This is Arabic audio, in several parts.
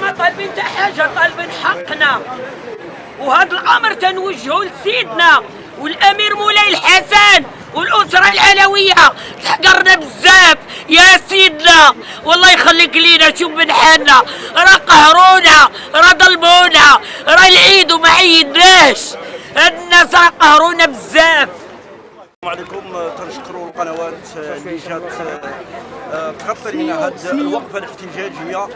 ما طالبين حتى حاجه، طالبين حقنا. وهذا الامر تنوجهه لسيدنا والامير مولاي الحسن والاسره العلويه. تحقرنا بزاف يا سيدنا، والله يخليك لينا. شوف من حالنا، راه قهرونا، راه ظلمونا، راه العيد وما عيدناش. هاد الناس راه قهرونا بزاف. السلام عليكم. تنشكروا القنوات اللي جات تغطي لنا هذه الوقفه الاحتجاجيه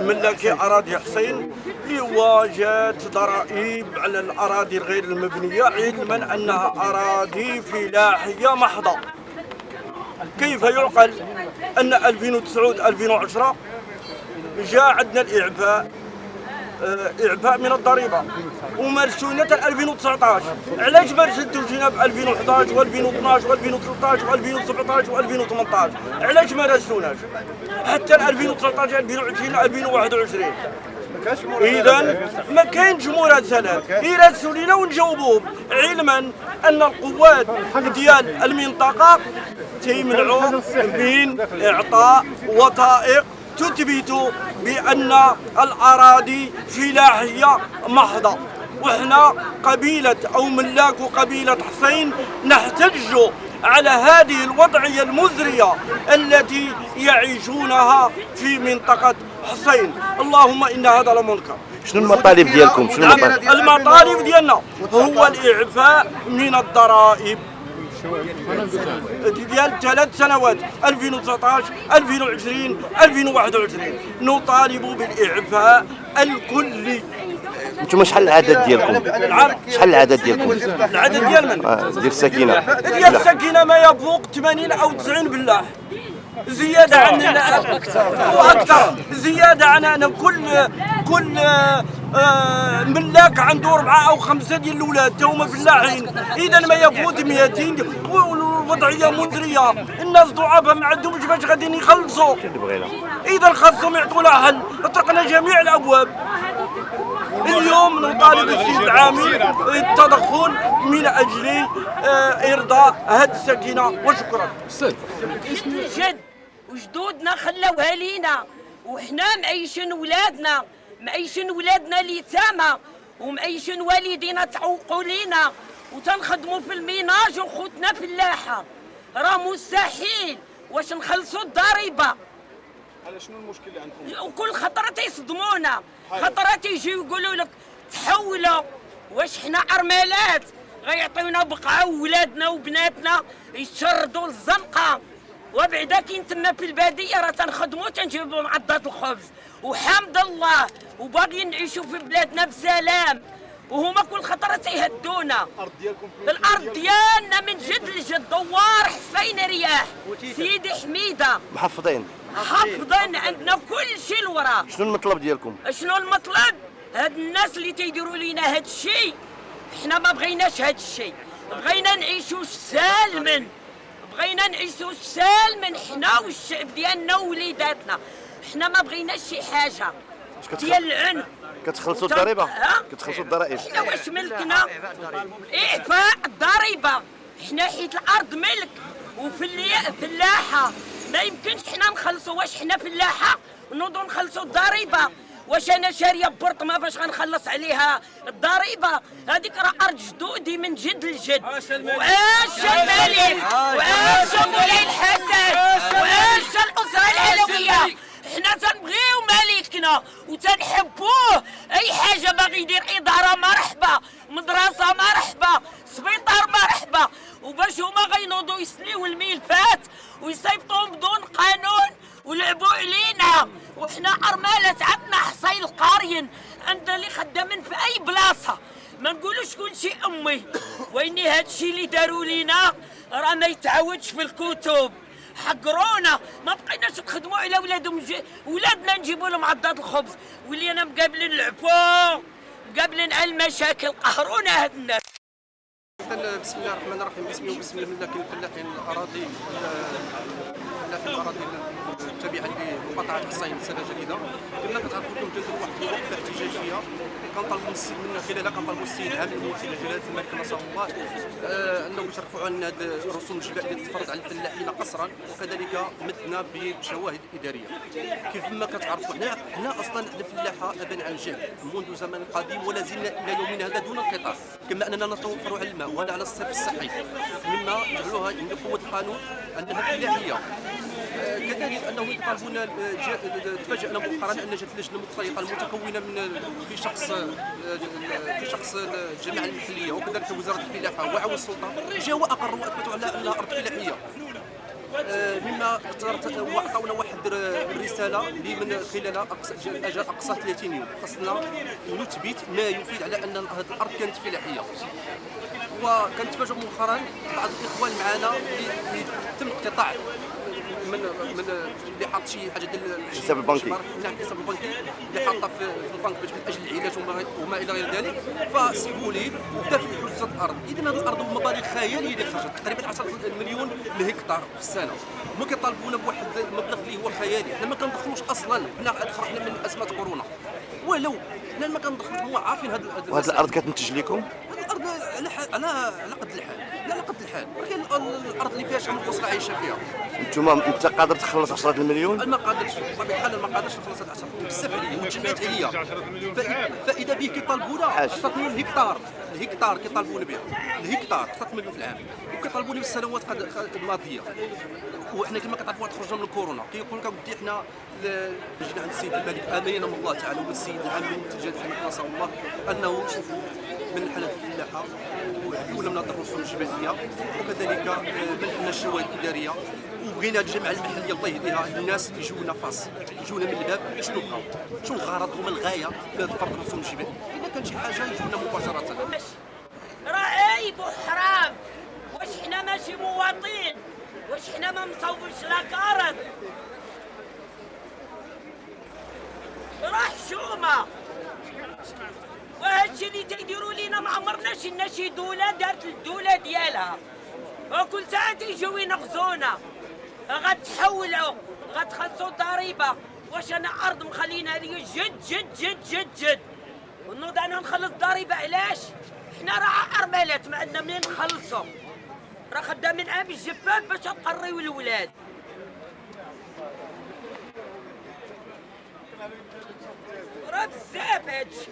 ملاكي اراضي حسين، اللي هو جات ضرائب على الاراضي الغير المبنيه، علما انها اراضي فلاحيه محضه. كيف يعقل ان 2009 2010 جاء عندنا الاعفاء من الضريبه ومارسونا حتى 2019؟ علاش ما رسلتوش ب 2011 و2012 و2013 و2017 و2018؟ علاش ما رسلوناش حتى 2019 2020 2021؟ اذا ما كاينش مراسلات يرسلوا لنا ونجاوبوهم، علما ان القوات ديال المنطقه تيمنعوا من اعطاء وثائق تثبت بأن الأراضي فلاحية محضة. وإحنا قبيلة أو ملاك قبيلة حسين نحتج على هذه الوضعية المزرية التي يعيشونها في منطقة حسين. اللهم إن هذا لمنكر. شنو المطالب ديالكم؟ المطالب ديالنا هو الإعفاء من الضرائب ديال 3 سنوات 2019 2020 2021. نطالب بالإعفاء الكلي. انتم شحال العدد ديالكم؟ شحال العدد ديالكم؟ العدد ديال من؟ ديال السكينة. ديال السكينة ما يفوق 80 أو 90 بالله. زيادة عننا وأكثر، زيادة عننا. كل ملاك عنده 4 أو 5 ديال الأولاد هما فلاحين، إذا ما يفوت 200. والوضعية مزرية، الناس ضعفاء ما عندهمش باش غاديين يخلصوا. إذا خاصهم يعطونا حل. طرقنا جميع الأبواب. اليوم نطالب السيد العامل التدخل من أجل إرضاء هذه السكينة. وشكرا. الجد وجدودنا خلاوها لينا، وحنا معيشين ولادنا، معيشين ولادنا اليتامى، ومعيشين والدينا تعوقوا لينا، وتنخدموا في الميناج وخوتنا فلاحة. راه مستحيل واش نخلصوا الضريبة. على شنو المشكل اللي عندكم؟ وكل خطرة تيصدمونا، خطرة تيجيو يقولوا لك تحولوا. واش حنا عرمالات غيعطيونا بقعة وولادنا وبناتنا يتشردوا للزنقة؟ وبعدا كاين تما في البادية راه تنخدموا تنجيبوا معضات الخبز وحمد الله وباغيين نعيشوا في بلادنا بسلام، وهما كل خطرة تيهدونا. الأرض ديالنا من جد لجد، دوار حسين رياح سيدي حميدة محفظين عندنا كل شيء لورا. شنو المطلب ديالكم؟ شنو المطلب؟ هاد الناس اللي تيديروا لينا هاد الشيء، حنا ما بغيناش هاد الشيء. بغينا نعيشوا سالما، حنا والشعب ديالنا ووليداتنا. حنا ما بغيناش شي حاجه ديال العنف. كتخلصوا الضريبه؟ كتخلصوا الضرائب؟ حنا واش ملكنا؟ اعفاء الضريبه. حنا حيت الارض ملك وفلاحه، ما يمكنش حنا نخلصوا. واش حنا فلاحه ونوضوا نخلصوا الضريبه؟ واش انا شاريه برطمه باش غنخلص عليها الضريبه؟ هذيك راه ارض جدودي من جد لجد. وعاش الملك وعاش مولاي الحسن وعاش الاسره العلويه. حنا تنبغيو ملكنا وتنحبوه. اي حاجه باغي يدير، اداره مرحبا، مدرسه مرحبا، سبيطار مرحبا. وباش هما غينوضوا يسليو الملفات ويصيفطوهم بدون قانون ولعبوا علينا. وحنا ارمالات عندنا حصيل القارين، عندنا اللي خدامين في اي بلاصه. ما نقولوش كل شيء امي، ويني هاد الشيء اللي داروا لينا راه ما يتعاودش في الكتب. حقرونا، ما بقيناش نخدموا على ولادهم. ولادنا نجيبوا لهم عضات الخبز، ولينا مقابلين العفو، مقابلين على المشاكل. قهرونا هاد الناس. بسم الله الرحمن الرحيم. باسمي وباسم ملاك الفلاحين الأراضي التابعة مقاطعه حصين سنه جديده. كنا كتعرفوا انهم داروا واحد الوقفه احتجاجيه كنطالبوا من خلالها كنطالبوا السيد العام الممثل جلاله الملك نصر الله انه يرفعوا عنا هذه رسوم الجبال اللي تفرض على الفلاحين قسرا، وكذلك مدنا بشواهد اداريه. كيف ما كتعرفوا حنا اصلا الفلاحه ابا عن جهل منذ زمن قديم ولا زلنا الى يومنا هذا دون انقطاع، كما اننا نتوفر على الماء ولا على الصرف الصحي مما جعلوها عند قوه القانون انها فلاحيه. كذلك انهم يطالبون تفاجئنا مؤخرا ان جات لجنه مختلطه المتكونه في شخص الجماعه المحليه وكذلك وزاره الفلاحه وعون السلطه جاءوا واقروا واثبتوا على انها ارض فلاحيه، مما وعطاونا واحد الرساله اللي من خلالها اجل اقصى 30 يوم خاصنا نثبت ما يفيد على ان هذه الارض كانت فلاحيه. وكنتفاجئ مؤخرا بعض الاخوان معنا اللي تم اقتطاع من اللي حاط شي حاجه ديال الحساب البنكي، الحساب البنكي اللي حاطه في البنك باش من اجل العلاج وما الى غير ذلك، فسحبوا لي وبدا في حجه الارض. اذا هذه الارض بمبالغ خياليه اللي خرجت تقريبا 10 مليون الهكتار في السنه، هما كيطالبونا بواحد المبلغ اللي هو خيالي. حنا ما كندخلوش اصلا، حنا خرجنا من ازمه كورونا ولو حنا ما كندخلوش، هما عارفين وهذه الارض كتنتج لكم؟ الارض على قد الحال، لا على قد الحال، ولكن الارض اللي فيها شحال من اسره عايشه فيها. انت قادر تخلص 10 المليون؟ ما قادرش بطبيعه الحال، ما قادرش نخلص هاد 10 بزاف عليا وتجمعت عليا. فاذا به كيطالبونا 10 مليون هكتار، الهكتار كيطالبونا بها، الهكتار 10 مليون في العام، وكيطالبونا بالسنوات الماضيه. وحنا كما كتعرفوا خرجنا من الكورونا، كيقول لك اودي حنا جينا عند السيد الملك امينا من الله تعالى والسيد العام الممثل جلاله الملك نصر الله انه شوفوا من حالات الفلاحه وعفونا من الرسوم الجبليه وكذلك منحنا الشواهد الاداريه، وبغينا الجماعه المحليه الله يهديها الناس يجونا فاس، يجونا من الباب. شنو بقاو؟ شنو الغرض وما الغايه من فرض الرسوم الجبليه؟ اذا كان شي حاجه يجونا مباشره. راه عيب وحرام، واش حنا ماشي مواطنين؟ واش حنا ما مصوبش لك ارض؟ راه حشومه، وهادشي اللي تيديروا لينا ما عمرناش لنا شي دوله دارت الدوله ديالها، وكل ساعه تيجيو ينغزونا. غتحولوا غتخلصوا ضريبه، واش انا ارض مخلينها لي جد جد جد جد جد ونوض انا نخلص ضريبه؟ علاش؟ حنا راه ارملات ما عندنا منين نخلصوا، راه خدامين عام بالجفاف باش نقريو الولاد. راه بزاف هادشي.